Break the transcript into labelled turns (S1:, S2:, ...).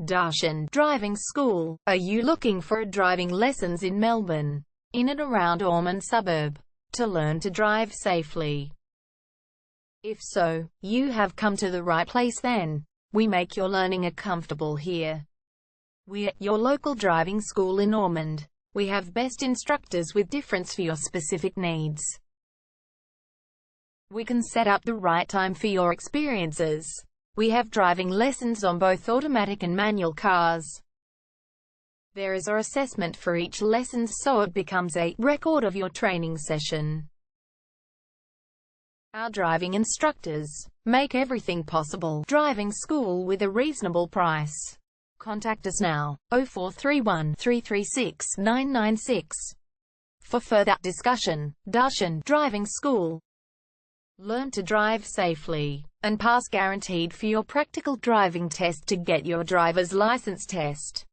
S1: Darshan Driving School. Are you looking for driving lessons in Melbourne, in and around Ormond suburb, to learn to drive safely? If so, you have come to the right place then. We make your learning comfortable here. We're your local driving school in Ormond. We have best instructors with difference for your specific needs. We can set up the right time for your experiences. We have driving lessons on both automatic and manual cars. There is an assessment for each lesson so it becomes a record of your training session. Our driving instructors make everything possible. Driving school with a reasonable price. Contact us now, 0431 336 996. For further discussion. Darshan Driving School. Learn to drive safely and pass guaranteed for your practical driving test to get your driver's license test.